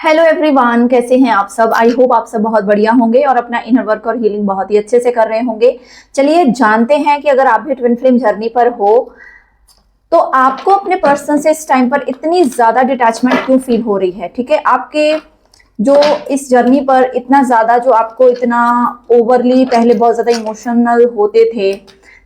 Hello everyone, कैसे हैं आप सब। आई होप आप सब बहुत बढ़िया होंगे और अपना इनर वर्क और हीलिंग बहुत ही अच्छे से कर रहे होंगे। चलिए जानते हैं कि अगर आप भी ट्विन फ्लेम जर्नी पर हो तो आपको अपने पर्सन से इस टाइम पर इतनी ज्यादा डिटैचमेंट क्यों फील हो रही है। ठीक है, आपके जो इस जर्नी पर इतना ज्यादा जो आपको इतना ओवरली पहले बहुत ज्यादा इमोशनल होते थे,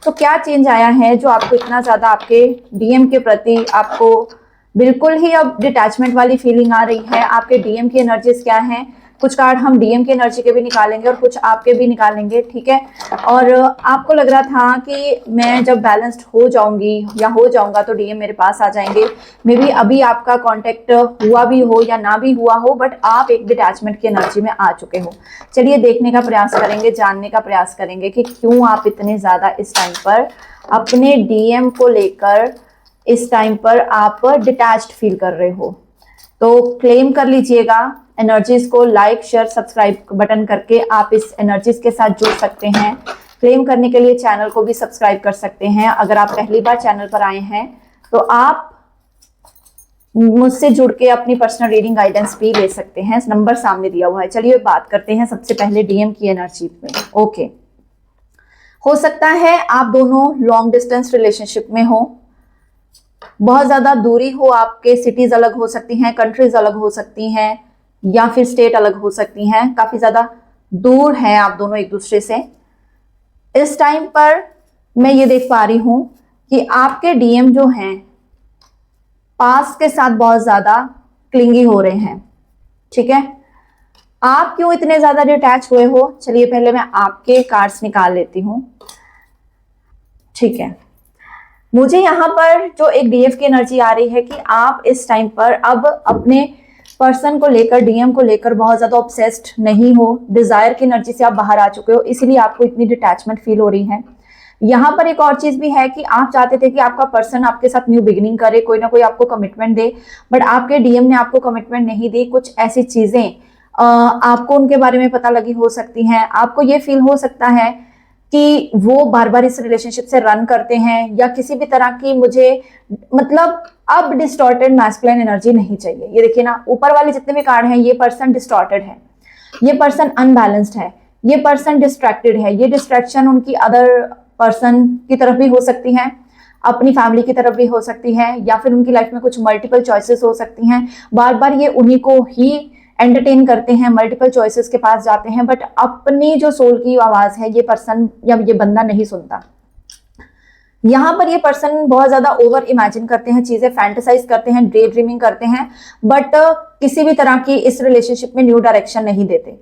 तो क्या चेंज आया है जो आपको इतना ज्यादा आपके डीएम के प्रति आपको बिल्कुल ही अब डिटैचमेंट वाली फीलिंग आ रही है। आपके डीएम की एनर्जीज क्या हैं, कुछ कार्ड हम डीएम की एनर्जी के भी निकालेंगे और कुछ आपके भी निकालेंगे। ठीक है, और आपको लग रहा था कि मैं जब बैलेंस्ड हो जाऊंगी या हो जाऊंगा तो डीएम मेरे पास आ जाएंगे। मे बी अभी आपका कांटेक्ट हुआ भी हो या ना भी हुआ हो, बट आप एक डिटैचमेंट की एनर्जी में आ चुके हो। चलिए देखने का प्रयास करेंगे, जानने का प्रयास करेंगे कि क्यों आप इतने ज्यादा इस टाइम पर अपने डीएम को लेकर इस टाइम पर आप डिटैच्ड फील कर रहे हो। तो क्लेम कर लीजिएगा एनर्जीज को, लाइक शेयर सब्सक्राइब बटन करके आप इस एनर्जीज के साथ जुड़ सकते हैं। क्लेम करने के लिए चैनल को भी सब्सक्राइब कर सकते हैं। अगर आप पहली बार चैनल पर आए हैं तो आप मुझसे जुड़ के अपनी पर्सनल रीडिंग गाइडेंस भी ले सकते हैं, नंबर सामने दिया हुआ है। चलिए बात करते हैं सबसे पहले डीएम की एनर्जी पे। ओके, हो सकता है आप दोनों लॉन्ग डिस्टेंस रिलेशनशिप में हो, बहुत ज्यादा दूरी हो, आपके सिटीज अलग हो सकती हैं, कंट्रीज अलग हो सकती हैं, या फिर स्टेट अलग हो सकती हैं, काफी ज्यादा दूर हैं आप दोनों एक दूसरे से। इस टाइम पर मैं ये देख पा रही हूं कि आपके डीएम जो हैं पास्ट के साथ बहुत ज्यादा क्लिंगी हो रहे हैं। ठीक है, आप क्यों इतने ज्यादा डिटैच हुए हो, चलिए पहले मैं आपके कार्ड्स निकाल लेती हूं। ठीक है, मुझे यहाँ पर जो एक डीएफ की एनर्जी आ रही है कि आप इस टाइम पर अब अपने पर्सन को लेकर, डीएम को लेकर बहुत ज्यादा ऑब्सेस्ड नहीं हो। डिजायर की एनर्जी से आप बाहर आ चुके हो, इसीलिए आपको इतनी डिटैचमेंट फील हो रही है। यहाँ पर एक और चीज भी है कि आप चाहते थे कि आपका पर्सन आपके साथ न्यू बिगिनिंग करे, कोई ना कोई आपको कमिटमेंट दे, बट आपके डीएम ने आपको कमिटमेंट नहीं दी। कुछ ऐसी चीजें आपको उनके बारे में पता लगी हो सकती हैं। आपको ये फील हो सकता है कि वो बार बार इस रिलेशनशिप से रन करते हैं, या किसी भी तरह की मुझे मतलब अब डिस्टॉर्टेड मैस्कुलिन एनर्जी नहीं चाहिए। ये देखिए ना, ऊपर वाले जितने भी कार्ड हैं, ये पर्सन डिस्टॉर्टेड है, ये पर्सन अनबैलेंस्ड है, ये पर्सन डिस्ट्रैक्टेड है। ये डिस्ट्रैक्शन उनकी अदर पर्सन की तरफ भी हो सकती है, अपनी फैमिली की तरफ भी हो सकती है, या फिर उनकी लाइफ में कुछ मल्टीपल चॉइसेस हो सकती हैं। बार बार ये उन्हीं को ही एंटरटेन करते हैं, मल्टीपल चॉइसेस के पास जाते हैं, बट अपनी जो सोल की आवाज है ये पर्सन या ये बंदा नहीं सुनता। यहाँ पर ये पर्सन बहुत ज्यादा ओवर इमेजिन करते हैं, चीजें फैंटेसाइज करते हैं, डे ड्रीमिंग करते हैं, बट किसी भी तरह की इस रिलेशनशिप में न्यू डायरेक्शन नहीं देते।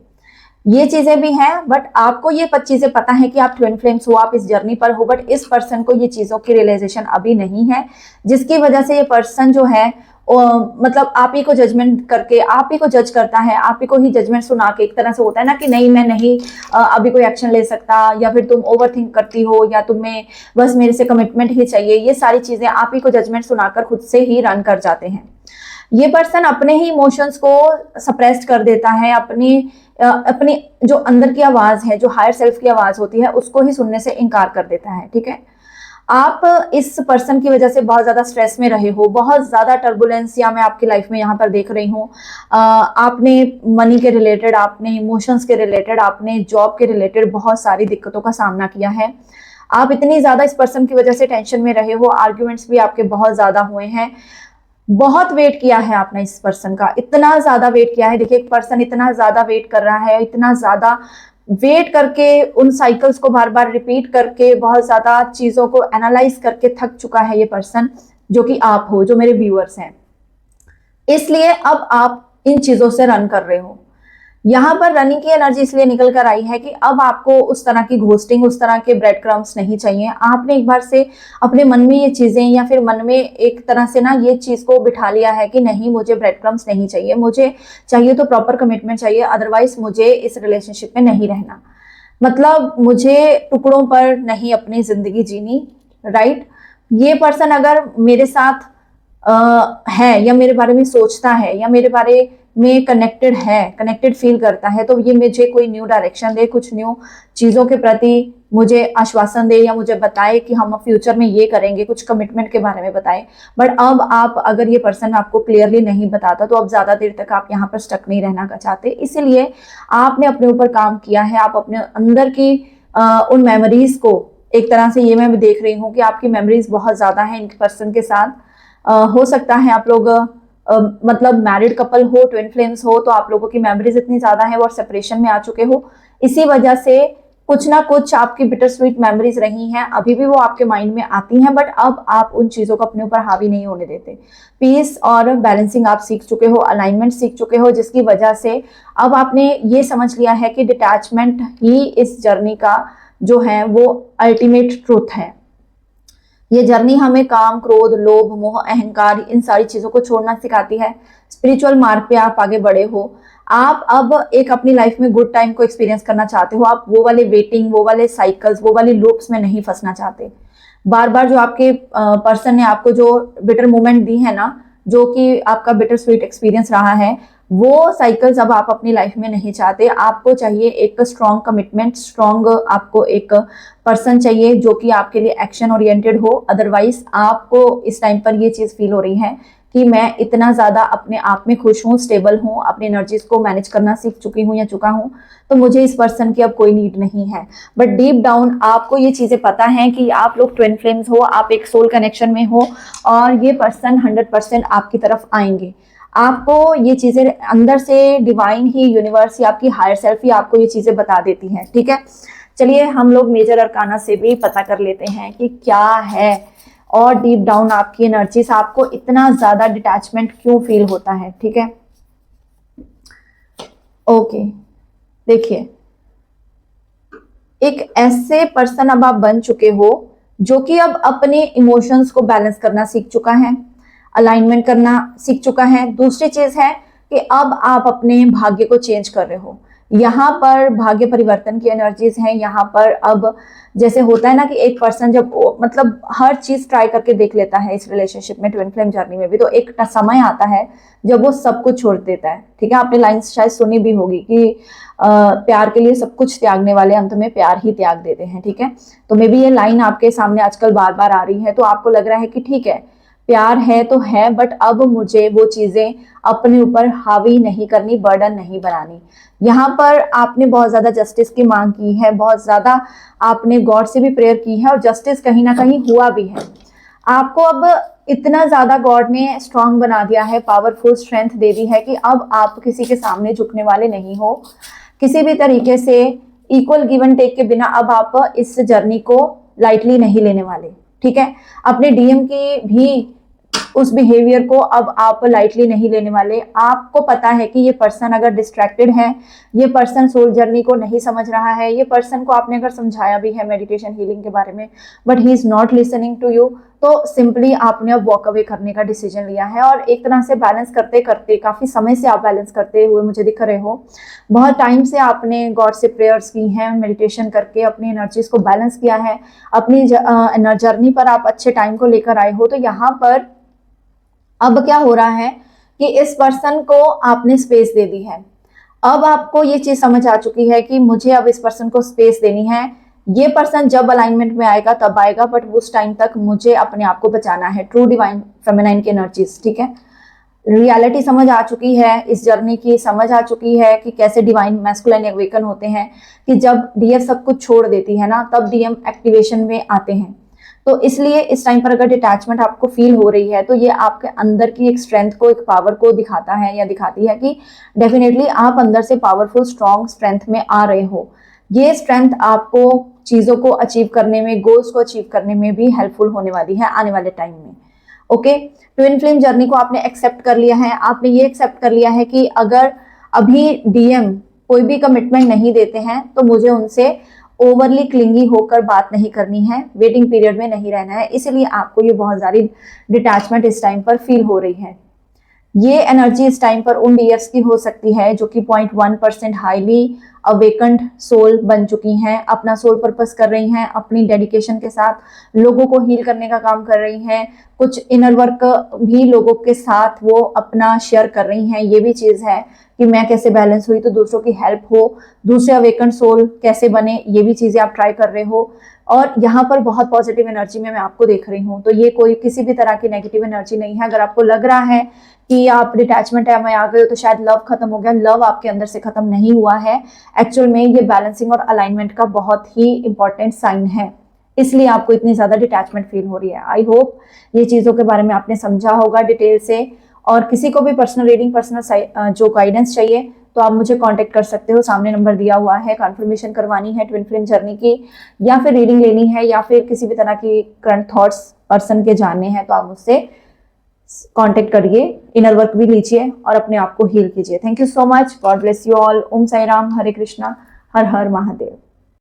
ये चीजें भी हैं, बट आपको ये चीजें पता है कि आप ट्विन फ्लेम्स हो, आप इस जर्नी पर हो, बट इस पर्सन को ये चीजों की रियलाइजेशन अभी नहीं है, जिसकी वजह से ये पर्सन जो है मतलब आप ही को जजमेंट करके आप ही को जज करता है, आप ही को ही जजमेंट सुना के, एक तरह से होता है ना कि नहीं मैं नहीं अभी कोई एक्शन ले सकता, या फिर तुम ओवर थिंक करती हो, या तुम्हें बस मेरे से कमिटमेंट ही चाहिए। ये सारी चीजें आप ही को जजमेंट सुनाकर खुद से ही रन कर जाते हैं। ये पर्सन अपने ही इमोशंस को सप्रेस्ड कर देता है, अपनी जो अंदर की आवाज है, जो हायर सेल्फ की आवाज होती है, उसको ही सुनने से इनकार कर देता है। ठीक है, आप इस पर्सन की वजह से बहुत ज्यादा स्ट्रेस में रहे हो, बहुत ज्यादा टर्बुलेंस या मैं आपकी लाइफ में यहाँ पर देख रही हूँ। आपने मनी के रिलेटेड, आपने इमोशंस के रिलेटेड, आपने जॉब के रिलेटेड बहुत सारी दिक्कतों का सामना किया है। आप इतनी ज्यादा इस पर्सन की वजह से टेंशन में रहे हो, आर्ग्यूमेंट्स भी आपके बहुत ज्यादा हुए हैं, बहुत वेट किया है आपने इस पर्सन का, इतना ज्यादा वेट किया है। देखिए एक पर्सन इतना ज्यादा वेट कर रहा है, इतना ज्यादा वेट करके, उन साइकिल्स को बार बार रिपीट करके, बहुत ज्यादा चीजों को एनालाइज करके थक चुका है ये पर्सन, जो कि आप हो, जो मेरे व्यूअर्स हैं। इसलिए अब आप इन चीजों से रन कर रहे हो। यहाँ पर रनिंग की एनर्जी इसलिए निकल कर आई है कि अब आपको उस तरह की घोस्टिंग, उस तरह के ब्रेड क्रम्स नहीं चाहिए। आपने एक बार से अपने मन में ये चीजें, या फिर मन में एक तरह से ना ये चीज को बिठा लिया है कि नहीं मुझे ब्रेड क्रम्स नहीं चाहिए, मुझे चाहिए तो प्रॉपर कमिटमेंट चाहिए, अदरवाइज मुझे इस रिलेशनशिप में नहीं रहना, मतलब मुझे टुकड़ों पर नहीं अपनी जिंदगी जीनी। राइट, ये पर्सन अगर मेरे साथ है या मेरे बारे में सोचता है या मेरे बारे में कनेक्टेड फील करता है, तो ये मुझे कोई न्यू डायरेक्शन दे, कुछ न्यू चीजों के प्रति मुझे आश्वासन दे या मुझे बताए कि हम फ्यूचर में ये करेंगे, कुछ कमिटमेंट के बारे में बताए। बट अब आप अगर ये पर्सन आपको क्लियरली नहीं बताता तो अब ज्यादा देर तक आप यहाँ पर स्टक नहीं रहना चाहते, इसीलिए आपने अपने ऊपर काम किया है। आप अपने अंदर की उन मेमोरीज को, एक तरह से ये मैं देख रही हूँ कि आपकी मेमोरीज बहुत ज्यादा है इनके पर्सन के साथ। हो सकता है आप लोग मतलब मैरिड कपल हो, ट्विन फ्लेम्स हो, तो आप लोगों की मेमोरीज इतनी ज्यादा है और सेपरेशन में आ चुके हो, इसी वजह से कुछ ना कुछ आपकी बिटर स्वीट मेमोरीज रही हैं, अभी भी वो आपके माइंड में आती हैं, बट अब आप उन चीजों को अपने ऊपर हावी नहीं होने देते। पीस और बैलेंसिंग आप सीख चुके हो, अलाइनमेंट सीख चुके हो, जिसकी वजह से अब आपने ये समझ लिया है कि डिटैचमेंट ही इस जर्नी का जो है वो अल्टीमेट ट्रूथ है। ये जर्नी हमें काम, क्रोध, लोभ, मोह, अहंकार, इन सारी चीजों को छोड़ना सिखाती है। स्पिरिचुअल मार्ग पे आप आगे बढ़े हो, आप अब एक अपनी लाइफ में गुड टाइम को एक्सपीरियंस करना चाहते हो। आप वो वाले वेटिंग, वो वाले साइकिल्स, वो वाले लूप्स में नहीं फंसना चाहते। बार बार जो आपके पर्सन ने आपको जो बिटर मोमेंट दी है ना, जो कि आपका बिटर स्वीट एक्सपीरियंस रहा है, वो साइकिल्स अब आप अपनी लाइफ में नहीं चाहते। आपको चाहिए एक स्ट्रॉन्ग कमिटमेंट, स्ट्रॉन्ग आपको एक पर्सन चाहिए जो कि आपके लिए एक्शन ओरिएंटेड हो। अदरवाइज आपको इस टाइम पर ये चीज फील हो रही है कि मैं इतना ज्यादा अपने आप में खुश हूँ, स्टेबल हूँ, अपनी एनर्जीज को मैनेज करना सीख चुकी हूँ या चुका हूँ, तो मुझे इस पर्सन की अब कोई नीड नहीं है। बट डीप डाउन आपको ये चीजें पता है कि आप लोग ट्विन फ्लेम्स हो, आप एक सोल कनेक्शन में हो और ये पर्सन 100% आपकी तरफ आएंगे। आपको ये चीजें अंदर से डिवाइन ही, यूनिवर्स या आपकी हायर सेल्फ ही आपको ये चीजें बता देती हैं। ठीक है, चलिए हम लोग मेजर अरकाना से भी पता कर लेते हैं कि क्या है और डीप डाउन आपकी एनर्जीज, आपको इतना ज्यादा डिटैचमेंट क्यों फील होता है। ठीक है, ओके, देखिए एक ऐसे पर्सन अब आप बन चुके हो जो कि अब अपने इमोशंस को बैलेंस करना सीख चुका है, अलाइनमेंट करना सीख चुका है। दूसरी चीज है कि अब आप अपने भाग्य को चेंज कर रहे हो। यहाँ पर भाग्य परिवर्तन की एनर्जीज हैं। यहाँ पर अब जैसे होता है ना कि एक पर्सन जब मतलब हर चीज ट्राई करके देख लेता है इस रिलेशनशिप में, ट्विन फ्लेम जर्नी में भी, तो एक समय आता है जब वो सब कुछ छोड़ देता है। ठीक है, आपने लाइंस शायद सुनी भी होगी कि प्यार के लिए सब कुछ त्यागने वाले अंत में प्यार ही त्याग देते हैं। ठीक है, तो मे बी ये लाइन आपके सामने आजकल बार बार आ रही है, तो आपको लग रहा है कि ठीक है प्यार है तो है, बट अब मुझे वो चीजें अपने ऊपर हावी नहीं करनी, बर्डन नहीं बनानी। यहाँ पर आपने बहुत ज्यादा जस्टिस की मांग की है, बहुत ज्यादा आपने गॉड से भी प्रेयर की है और जस्टिस कहीं ना कहीं हुआ भी है। आपको अब इतना ज्यादा गॉड ने स्ट्रांग बना दिया है, पावरफुल स्ट्रेंथ दे दी है कि अब आप किसी के सामने झुकने वाले नहीं हो। किसी भी तरीके से इक्वल गिव एंड टेक के बिना अब आप इस जर्नी को लाइटली नहीं लेने वाले। ठीक है, अपने डीएम की भी उस बिहेवियर को अब आप लाइटली नहीं लेने वाले। आपको पता है कि ये पर्सन अगर डिस्ट्रैक्टेड है, ये पर्सन सोल जर्नी को नहीं समझ रहा है, ये पर्सन को आपने अगर समझाया भी है मेडिटेशन हीलिंग के बारे में, but he is not listening to you, तो सिंपली आपने अब वॉक अवे करने का डिसीजन लिया है। और एक तरह से बैलेंस करते करते, काफी समय से आप बैलेंस करते हुए मुझे दिख रहे हो, बहुत टाइम से आपने गॉड से प्रेयर्स की हैं, मेडिटेशन करके अपनी एनर्जीज को बैलेंस किया है, अपनी जर्नी पर आप अच्छे टाइम को लेकर आए हो। तो यहाँ पर अब क्या हो रहा है कि इस पर्सन को आपने स्पेस दे दी है। अब आपको ये चीज समझ आ चुकी है कि मुझे अब इस पर्सन को स्पेस देनी है। ये पर्सन जब अलाइनमेंट में आएगा तब आएगा, बट उस टाइम तक मुझे अपने आप को बचाना है। ट्रू डिवाइन फेमिनाइन की एनर्जीज। ठीक है, रियलिटी समझ आ चुकी है, इस जर्नी की समझ आ चुकी है कि कैसे डिवाइन मैस्कुलाइन एवेकन होते हैं, कि जब डीएफ सब कुछ छोड़ देती है ना, तब डीएम एक्टिवेशन में आते हैं। तो इसलिए इस टाइम पर अगर डिटैचमेंट आपको फील हो रही है, तो ये आपके अंदर की एक स्ट्रेंथ को, एक पावर को दिखाता है या दिखाती है कि डेफिनेटली आप अंदर से पावरफुल स्ट्रॉन्ग स्ट्रेंथ में आ रहे हो। ये स्ट्रेंथ आपको चीजों को अचीव करने में, गोल्स को अचीव करने में भी हेल्पफुल होने वाली है आने वाले टाइम में। ओके, ट्विन फ्लेम जर्नी को आपने एक्सेप्ट कर लिया है। आपने ये एक्सेप्ट कर लिया है कि अगर अभी डीएम कोई भी कमिटमेंट नहीं देते हैं तो मुझे उनसे ओवरली क्लिंगी होकर बात नहीं करनी है, वेटिंग पीरियड में नहीं रहना है। इसलिए आपको ये बहुत सारी डिटैचमेंट इस टाइम पर फील हो रही है। ये एनर्जी इस टाइम पर उन डीएफ्स की हो सकती है जो कि 0.1% हाईली अवेकंड सोल बन चुकी हैं, अपना सोल पर्पस कर रही हैं, अपनी डेडिकेशन के साथ लोगों को हील करने का काम कर रही हैं, कुछ इनर वर्क भी लोगों के साथ वो अपना शेयर कर रही हैं। ये भी चीज है कि मैं कैसे बैलेंस हुई तो दूसरों की हेल्प हो, दूसरे अवेकंड सोल कैसे बने, ये भी चीजें आप ट्राई कर रहे हो। और यहाँ पर बहुत पॉजिटिव एनर्जी में मैं आपको देख रही हूँ, तो ये कोई किसी भी तरह की नेगेटिव एनर्जी नहीं है। अगर आपको लग रहा है कि आप डिटैचमेंट है में आ गए हो तो शायद लव खत्म हो गया, लव आपके अंदर से खत्म नहीं हुआ है। एक्चुअल में ये बैलेंसिंग और अलाइनमेंट का बहुत ही इंपॉर्टेंट साइन है, इसलिए आपको इतनी ज्यादा डिटैचमेंट फील हो रही है। आई होप ये चीजों के बारे में आपने समझा होगा डिटेल से। और किसी को भी पर्सनल रीडिंग, पर्सनल जो गाइडेंस चाहिए तो आप मुझे कांटेक्ट कर सकते हो, सामने नंबर दिया हुआ है। कंफर्मेशन करवानी है ट्विन फ्लेम जर्नी की, या फिर रीडिंग लेनी है, या फिर किसी भी तरह की करंट थॉट्स पर्सन के जानने हैं तो आप मुझसे कांटेक्ट करिए, इनर वर्क भी लीजिए और अपने आप को हील कीजिए। Thank you so much, God bless you all. Om Sai Ram, Hare Krishna, Har Har Mahadev.